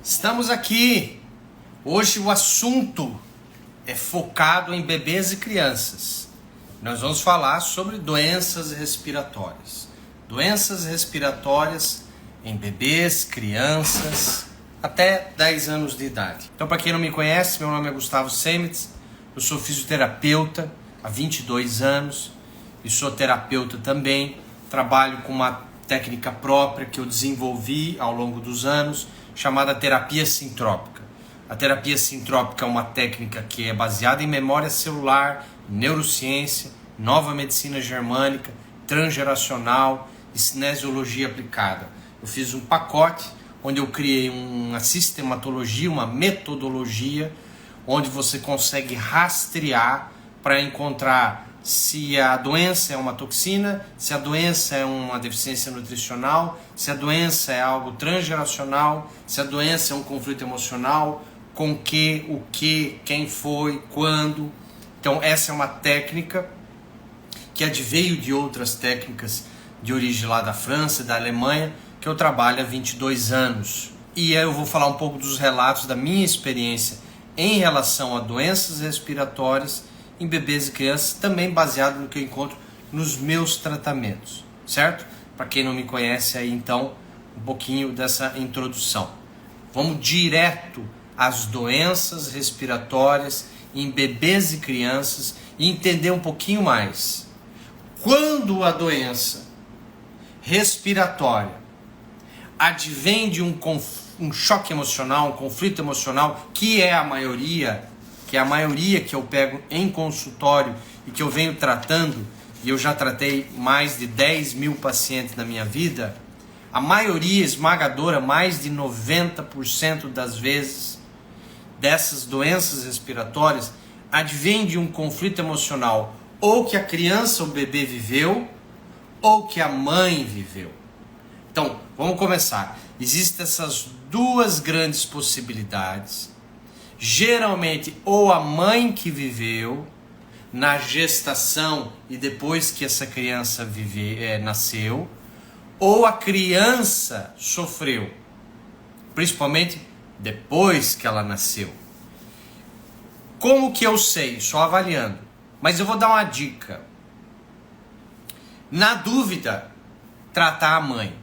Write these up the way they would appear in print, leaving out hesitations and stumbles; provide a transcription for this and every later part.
Estamos aqui. Hoje o assunto é focado em bebês e crianças. Nós vamos falar sobre doenças respiratórias. Doenças respiratórias em bebês, crianças, até 10 anos de idade. Então, para quem não me conhece, meu nome é Gustavo Semitz. Eu sou fisioterapeuta há 22 anos e sou terapeuta também. Trabalho com uma técnica própria que eu desenvolvi ao longo dos anos, chamada terapia sintrópica. A terapia sintrópica é uma técnica que é baseada em memória celular, neurociência, nova medicina germânica, transgeracional e cinesiologia aplicada. Eu fiz um pacote onde eu criei uma sistematologia, uma metodologia, onde você consegue rastrear para encontrar se a doença é uma toxina, se a doença é uma deficiência nutricional, se a doença é algo transgeracional, se a doença é um conflito emocional, com que, o que, quem foi, quando. Então essa é uma técnica que adveio de outras técnicas de origem lá da França e da Alemanha, que eu trabalho há 22 anos. E aí eu vou falar um pouco dos relatos da minha experiência em relação a doenças respiratórias em bebês e crianças, também baseado no que eu encontro nos meus tratamentos, certo? Para quem não me conhece aí, então, um pouquinho dessa introdução. Vamos direto às doenças respiratórias em bebês e crianças e entender um pouquinho mais. Quando a doença respiratória advém de um choque emocional, um conflito emocional, que é a maioria que eu pego em consultório e que eu venho tratando, e eu já tratei mais de 10 mil pacientes na minha vida, a maioria esmagadora, mais de 90% das vezes, dessas doenças respiratórias, advém de um conflito emocional, ou que a criança ou bebê viveu, ou que a mãe viveu. Então, vamos começar. Existem essas duas grandes possibilidades. Geralmente, ou a mãe que viveu na gestação e depois que essa criança nasceu, ou a criança sofreu, principalmente depois que ela nasceu. Como que eu sei? Só avaliando. Mas eu vou dar uma dica. Na dúvida, tratar a mãe.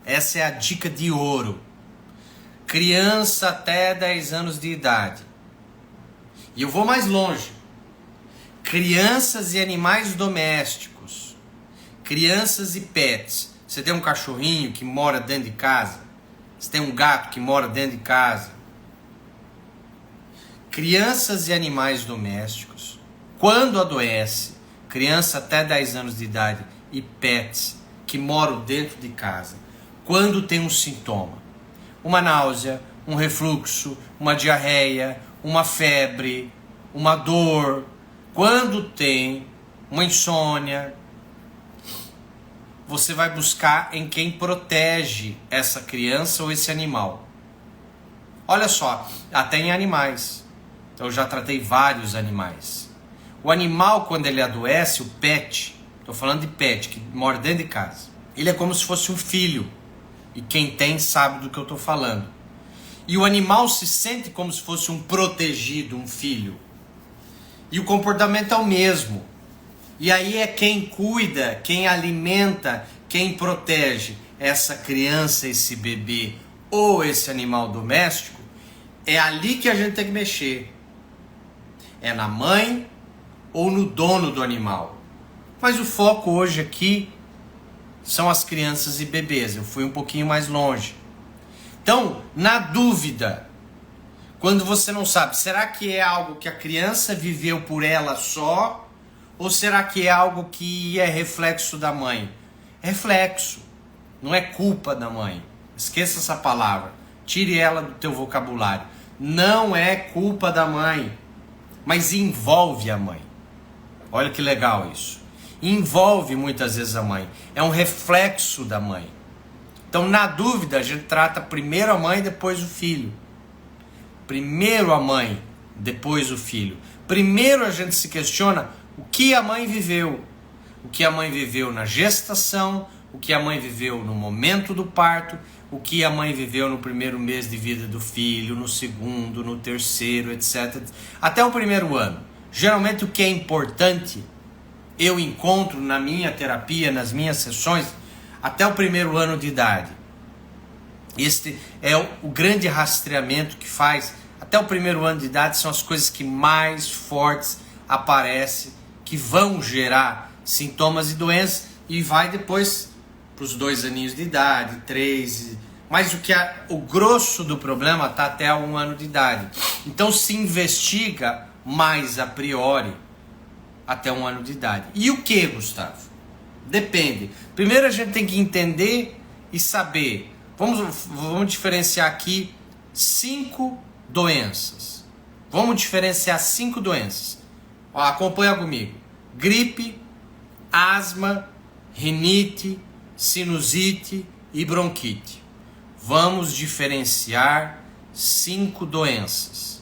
Essa é a dica de ouro. Criança até 10 anos de idade. E eu vou mais longe. Crianças e animais domésticos. Crianças e pets. Você tem um cachorrinho que mora dentro de casa? Você tem um gato que mora dentro de casa? Crianças e animais domésticos. Quando adoece, criança até 10 anos de idade e pets que moram dentro de casa. Quando tem um sintoma. Uma náusea, um refluxo, uma diarreia, uma febre, uma dor. Quando tem uma insônia, você vai buscar em quem protege essa criança ou esse animal. Olha só, até em animais. Eu já tratei vários animais. O animal, quando ele adoece, o pet, estou falando de pet, que mora dentro de casa, ele é como se fosse um filho. E quem tem sabe do que eu estou falando. E o animal se sente como se fosse um protegido, um filho. E o comportamento é o mesmo. E aí é quem cuida, quem alimenta, quem protege essa criança, esse bebê ou esse animal doméstico. É ali que a gente tem que mexer. É na mãe ou no dono do animal. Mas o foco hoje aqui são as crianças e bebês. Eu fui um pouquinho mais longe. Então, na dúvida, quando você não sabe, será que é algo que a criança viveu por ela só? Ou será que é algo que é reflexo da mãe? Reflexo. Não é culpa da mãe. Esqueça essa palavra. Tire ela do teu vocabulário. Não é culpa da mãe. Mas envolve a mãe. Olha que legal isso. Envolve muitas vezes a mãe. É um reflexo da mãe. Então, na dúvida, a gente trata primeiro a mãe, depois o filho. Primeiro a mãe, depois o filho. Primeiro a gente se questiona o que a mãe viveu. O que a mãe viveu na gestação, o que a mãe viveu no momento do parto, o que a mãe viveu no primeiro mês de vida do filho, no segundo, no terceiro, etc. Até o primeiro ano. Geralmente o que é importante, eu encontro na minha terapia, nas minhas sessões, até o primeiro ano de idade. Este é o grande rastreamento que faz. Até o primeiro ano de idade são as coisas que mais fortes aparecem, que vão gerar sintomas e doenças, e vai depois para os 2 aninhos de idade, 3, mas o grosso do problema está até 1 ano de idade. Então se investiga mais a priori até 1 ano de idade. E o que, Gustavo? Depende. Primeiro a gente tem que entender e saber. Vamos diferenciar aqui 5 doenças. Vamos diferenciar 5 doenças. Ó, acompanha comigo. Gripe, asma, rinite, sinusite e bronquite. Vamos diferenciar 5 doenças.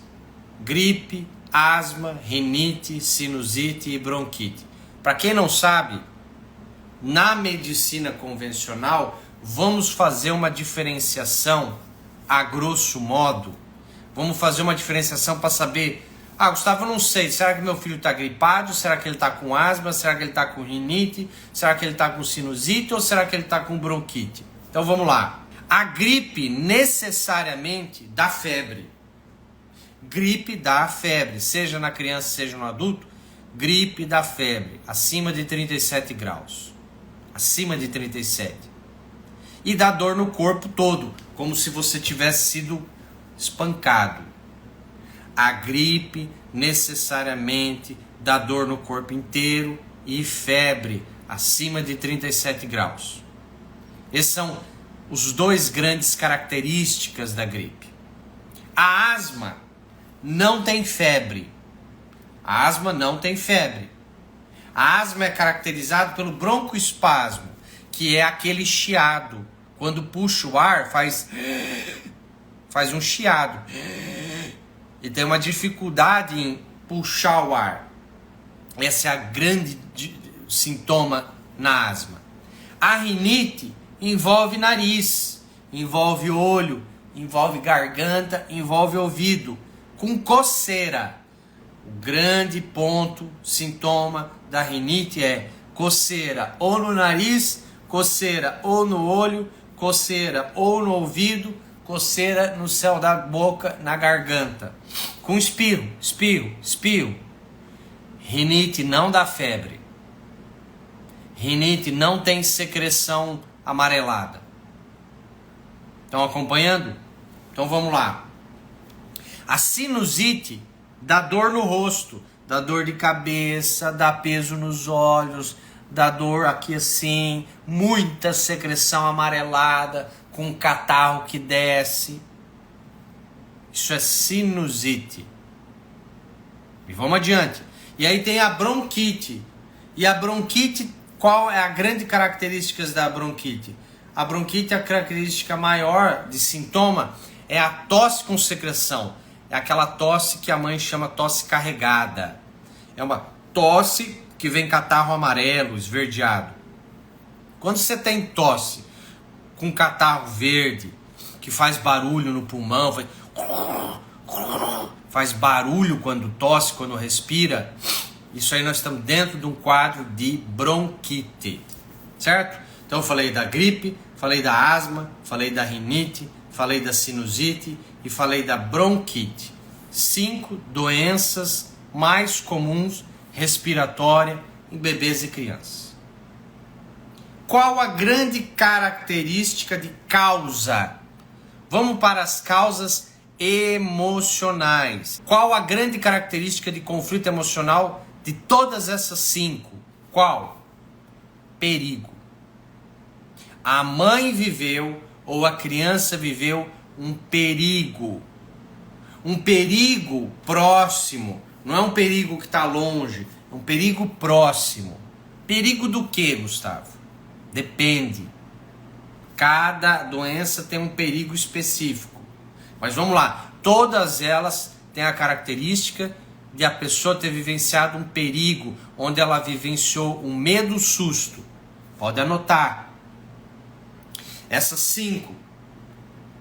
Gripe, asma, rinite, sinusite e bronquite. Para quem não sabe, na medicina convencional, vamos fazer uma diferenciação a grosso modo. Vamos fazer uma diferenciação para saber... Gustavo, eu não sei, será que meu filho está gripado? Será que ele está com asma? Será que ele está com rinite? Será que ele está com sinusite? Ou será que ele está com bronquite? Então vamos lá. A gripe necessariamente dá febre. Gripe dá febre, seja na criança, seja no adulto. Gripe dá febre, acima de 37 graus. Acima de 37. E dá dor no corpo todo, como se você tivesse sido espancado. A gripe necessariamente dá dor no corpo inteiro e febre acima de 37 graus. Esses são os 2 grandes características da gripe. A asma não tem febre. A asma não tem febre. A asma é caracterizada pelo broncoespasmo, que é aquele chiado. Quando puxa o ar, faz um chiado. E tem uma dificuldade em puxar o ar. Esse é o grande sintoma na asma. A rinite envolve nariz, envolve olho, envolve garganta, envolve ouvido, com coceira. O grande ponto, sintoma da rinite é coceira ou no nariz, coceira ou no olho, coceira ou no ouvido, coceira no céu da boca, na garganta. Com espirro. Rinite não dá febre. Rinite não tem secreção amarelada. Estão acompanhando? Então vamos lá. A sinusite dá dor no rosto, dá dor de cabeça, dá peso nos olhos, dá dor aqui assim, muita secreção amarelada, com catarro que desce. Isso é sinusite. E vamos adiante. E aí tem a bronquite. E a bronquite, qual é a grande característica da bronquite? A bronquite, a característica maior de sintoma é a tosse com secreção. É aquela tosse que a mãe chama tosse carregada. É uma tosse que vem catarro amarelo, esverdeado. Quando você tem tosse com catarro verde, que faz barulho no pulmão, faz barulho quando tosse, quando respira, isso aí nós estamos dentro de um quadro de bronquite, certo? Então eu falei da gripe, falei da asma, falei da rinite, falei da sinusite e falei da bronquite. 5 doenças mais comuns respiratórias em bebês e crianças. Qual a grande característica de causa? Vamos para as causas emocionais. Qual a grande característica de conflito emocional de todas essas 5? Qual? Perigo. A mãe viveu ou a criança viveu um perigo. Um perigo próximo. Não é um perigo que está longe. É um perigo próximo. Perigo do que, Gustavo? Depende. Cada doença tem um perigo específico. Mas vamos lá. Todas elas têm a característica de a pessoa ter vivenciado um perigo, onde ela vivenciou um medo, susto. Pode anotar. Essas 5.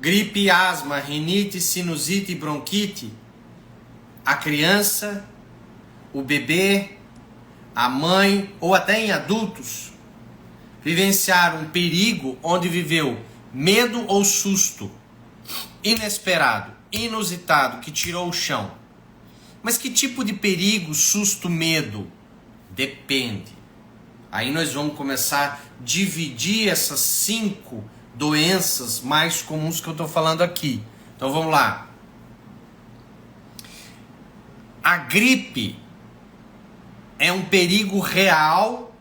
gripe, asma, rinite, sinusite e bronquite, a criança, o bebê, a mãe ou até em adultos vivenciaram um perigo onde viveu medo ou susto inesperado, inusitado, que tirou o chão. Mas que tipo de perigo, susto, medo? Depende. Aí nós vamos começar a dividir essas 5 doenças mais comuns que eu estou falando aqui. Então vamos lá. A gripe é um perigo real,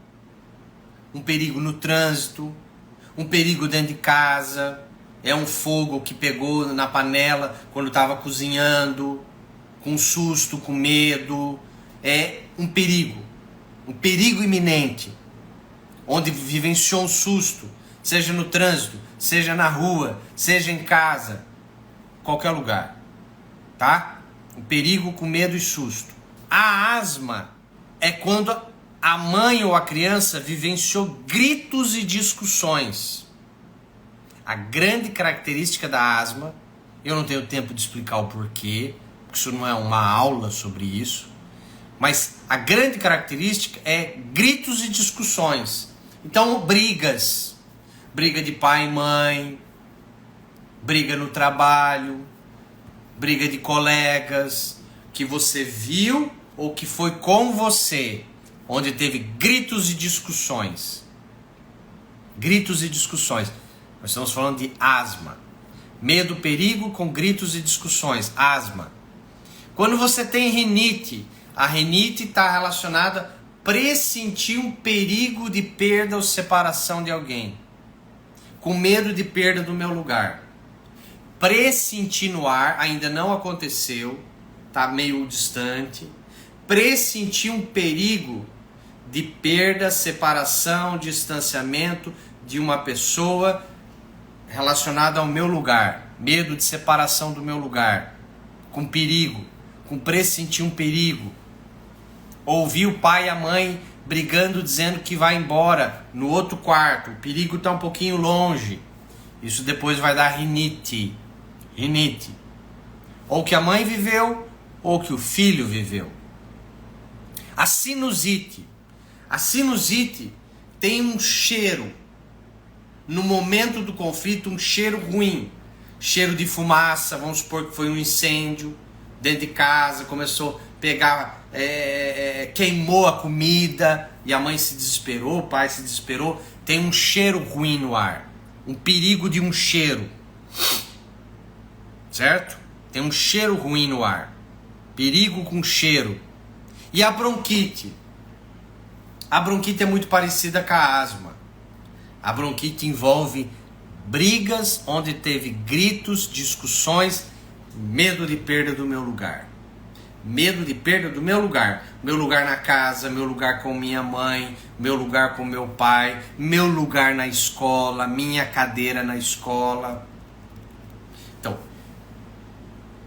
um perigo no trânsito, um perigo dentro de casa, é um fogo que pegou na panela quando estava cozinhando, com susto, com medo, é um perigo iminente, onde vivenciou um susto, seja no trânsito, seja na rua, seja em casa, qualquer lugar, tá? Um perigo com medo e susto. A asma é quando a mãe ou a criança vivenciou gritos e discussões. A grande característica da asma, eu não tenho tempo de explicar o porquê, porque isso não é uma aula sobre isso, mas a grande característica é gritos e discussões. Então, brigas, briga de pai e mãe, briga no trabalho, briga de colegas, que você viu ou que foi com você, onde teve gritos e discussões. Gritos e discussões. Nós estamos falando de asma. Medo, perigo com gritos e discussões. Asma. Quando você tem rinite, a rinite está relacionada a pressentir um perigo de perda ou separação de alguém. Com medo de perda do meu lugar. Pressentir no ar, ainda não aconteceu, está meio distante. Pressentir um perigo de perda, separação, distanciamento de uma pessoa relacionada ao meu lugar. Medo de separação do meu lugar. Com perigo. Com pressentir um perigo. Ouvir o pai e a mãe brigando, dizendo que vai embora no outro quarto. O perigo está um pouquinho longe. Isso depois vai dar rinite. Rinite. Ou que a mãe viveu, ou que o filho viveu. A sinusite. A sinusite tem um cheiro. No momento do conflito, um cheiro ruim. Cheiro de fumaça, vamos supor que foi um incêndio dentro de casa, começou a pegar, queimou a comida e a mãe se desesperou, o pai se desesperou. Tem um cheiro ruim no ar. Um perigo de um cheiro. Certo? Tem um cheiro ruim no ar. Perigo com cheiro. E a bronquite? A bronquite é muito parecida com a asma. A bronquite envolve brigas onde teve gritos, discussões, medo de perda do meu lugar. Medo de perda do meu lugar. Meu lugar na casa, meu lugar com minha mãe, meu lugar com meu pai, meu lugar na escola, minha cadeira na escola. Então,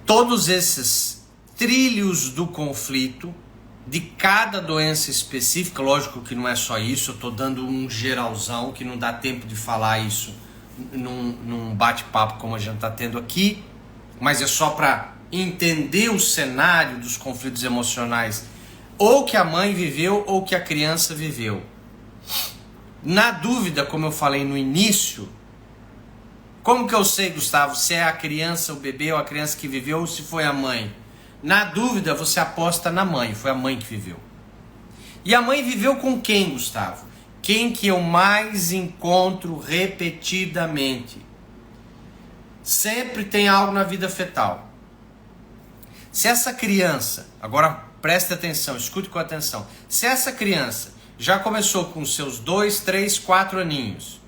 todos esses trilhos do conflito, de cada doença específica, lógico que não é só isso, eu estou dando um geralzão, que não dá tempo de falar isso num bate-papo como a gente está tendo aqui, mas é só para entender o cenário dos conflitos emocionais, ou que a mãe viveu, ou que a criança viveu. Na dúvida, como eu falei no início, como que eu sei, Gustavo, se é a criança, o bebê, ou a criança que viveu, ou se foi a mãe? Na dúvida, você aposta na mãe, foi a mãe que viveu. E a mãe viveu com quem, Gustavo? Quem que eu mais encontro repetidamente? Sempre tem algo na vida fetal. Se essa criança, agora preste atenção, escute com atenção. Se essa criança já começou com seus 2, 3, 4 aninhos,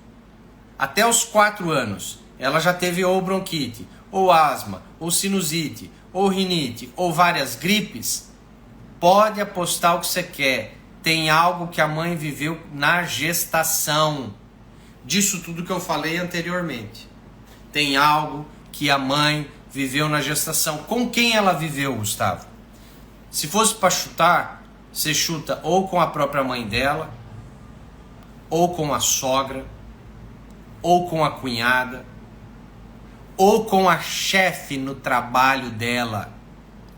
até os 4 anos, ela já teve ou bronquite, ou asma, ou sinusite, ou rinite, ou várias gripes, pode apostar o que você quer. Tem algo que a mãe viveu na gestação. Disso tudo que eu falei anteriormente. Tem algo que a mãe viveu na gestação. Com quem ela viveu, Gustavo? Se fosse para chutar, você chuta ou com a própria mãe dela, ou com a sogra, ou com a cunhada, ou com a chefe no trabalho dela,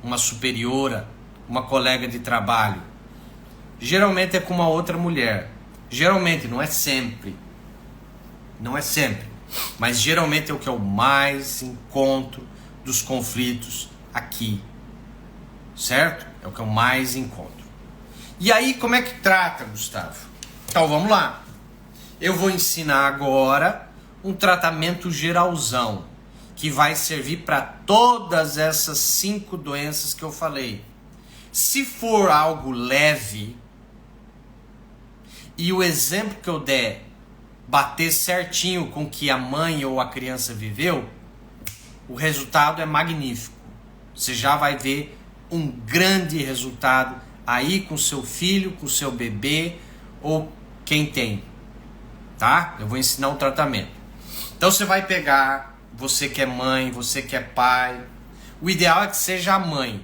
uma superiora, uma colega de trabalho. Geralmente é com uma outra mulher. Geralmente, não é sempre. Não é sempre. Mas geralmente é o que eu mais encontro dos conflitos aqui. Certo? É o que eu mais encontro. E aí, como é que trata, Gustavo? Então, vamos lá. Eu vou ensinar agora um tratamento geralzão, que vai servir para todas essas 5 doenças que eu falei. Se for algo leve, e o exemplo que eu der bater certinho com o que a mãe ou a criança viveu, o resultado é magnífico. Você já vai ver um grande resultado aí com seu filho, com seu bebê ou quem tem, tá? Eu vou ensinar um tratamento. Então você vai pegar, você que é mãe, você que é pai, o ideal é que seja a mãe.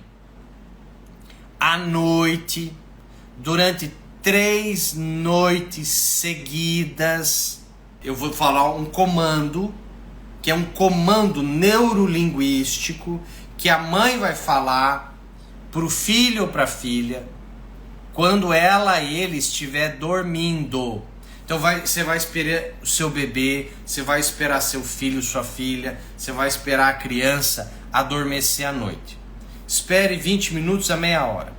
À noite, durante 3 noites seguidas, eu vou falar um comando, que é um comando neurolinguístico, que a mãe vai falar para o filho ou para a filha, quando ela e ele estiver dormindo. Então você vai esperar o seu bebê, você vai esperar seu filho, sua filha, você vai esperar a criança adormecer à noite. Espere 20 minutos a meia hora.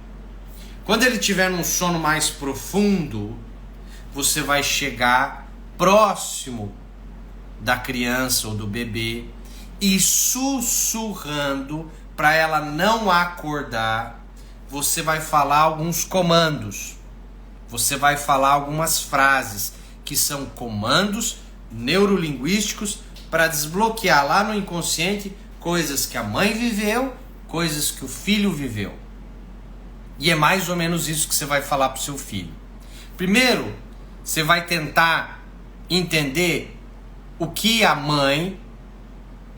Quando ele estiver num sono mais profundo, você vai chegar próximo da criança ou do bebê e sussurrando para ela não acordar, você vai falar alguns comandos. Você vai falar algumas frases que são comandos neurolinguísticos para desbloquear lá no inconsciente coisas que a mãe viveu, coisas que o filho viveu. E é mais ou menos isso que você vai falar para o seu filho. Primeiro, você vai tentar entender o que a mãe,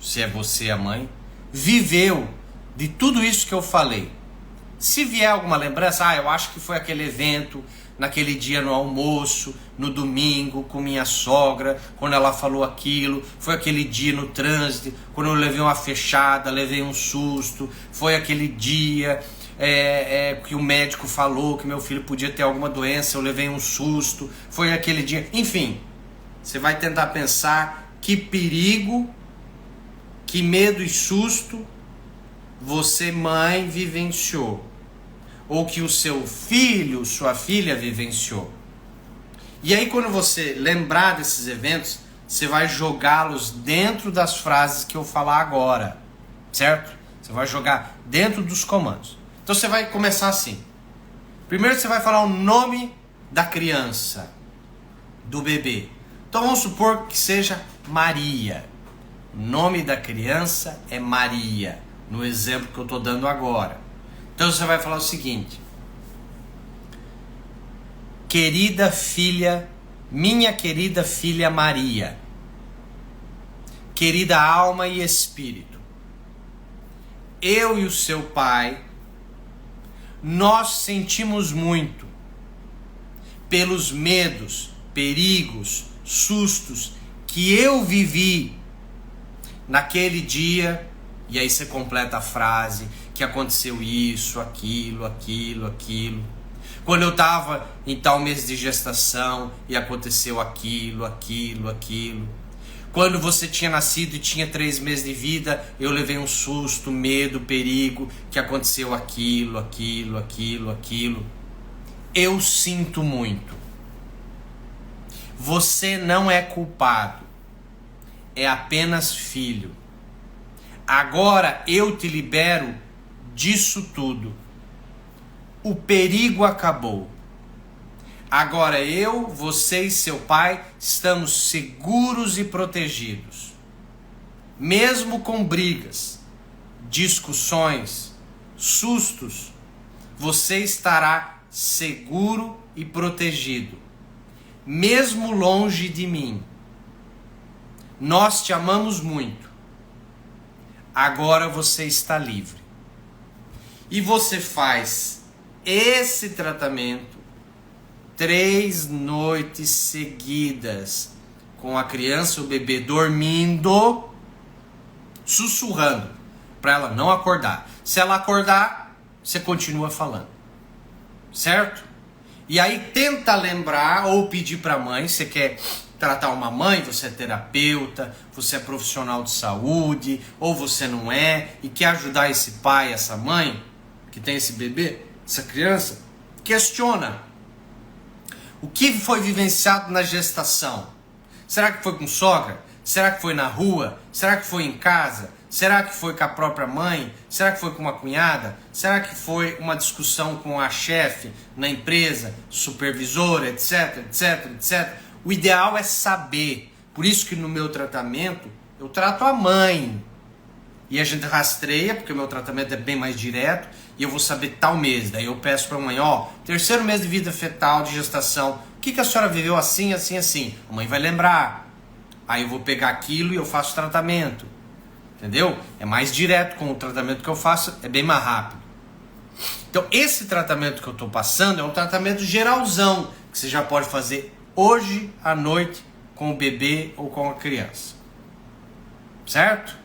se é você a mãe, viveu de tudo isso que eu falei. Se vier alguma lembrança, eu acho que foi aquele evento, naquele dia no almoço, no domingo, com minha sogra, quando ela falou aquilo, foi aquele dia no trânsito, quando eu levei uma fechada, levei um susto, foi aquele dia que o médico falou que meu filho podia ter alguma doença, eu levei um susto, foi aquele dia, enfim, você vai tentar pensar que perigo, que medo e susto você, mãe, vivenciou, ou que o seu filho, sua filha vivenciou. E aí quando você lembrar desses eventos, você vai jogá-los dentro das frases que eu falar agora, certo? Você vai jogar dentro dos comandos. Então você vai começar assim. Primeiro você vai falar o nome da criança, do bebê. Então vamos supor que seja Maria. O nome da criança é Maria, no exemplo que eu estou dando agora. Então você vai falar o seguinte: querida filha, minha querida filha Maria, querida alma e espírito, eu e o seu pai, nós sentimos muito pelos medos, perigos, sustos que eu vivi naquele dia. E aí você completa a frase, que aconteceu isso, aquilo, aquilo, aquilo. Quando eu estava em tal mês de gestação e aconteceu aquilo, aquilo, aquilo. Quando você tinha nascido e tinha 3 meses de vida, eu levei um susto, medo, perigo, que aconteceu aquilo, aquilo, aquilo, aquilo. Eu sinto muito. Você não é culpado. É apenas filho. Agora eu te libero disso tudo. O perigo acabou. Agora eu, você e seu pai estamos seguros e protegidos. Mesmo com brigas, discussões, sustos, você estará seguro e protegido. Mesmo longe de mim. Nós te amamos muito. Agora você está livre. E você faz esse tratamento 3 noites seguidas, com a criança ou o bebê dormindo, sussurrando, para ela não acordar. Se ela acordar, você continua falando, certo? E aí tenta lembrar ou pedir para a mãe, você quer tratar uma mãe, você é terapeuta, você é profissional de saúde, ou você não é, e quer ajudar esse pai, essa mãe, que tem esse bebê, essa criança, questiona. O que foi vivenciado na gestação? Será que foi com sogra? Será que foi na rua? Será que foi em casa? Será que foi com a própria mãe? Será que foi com uma cunhada? Será que foi uma discussão com a chefe na empresa, supervisora, etc, etc, etc? O ideal é saber. Por isso que no meu tratamento eu trato a mãe. E a gente rastreia, porque o meu tratamento é bem mais direto, e eu vou saber tal mês. Daí eu peço para a mãe, ó, 3º mês de vida fetal, de gestação, o que a senhora viveu assim, assim, assim? A mãe vai lembrar. Aí eu vou pegar aquilo e eu faço tratamento. Entendeu? É mais direto com o tratamento que eu faço, é bem mais rápido. Então esse tratamento que eu estou passando é um tratamento geralzão, que você já pode fazer hoje à noite com o bebê ou com a criança. Certo?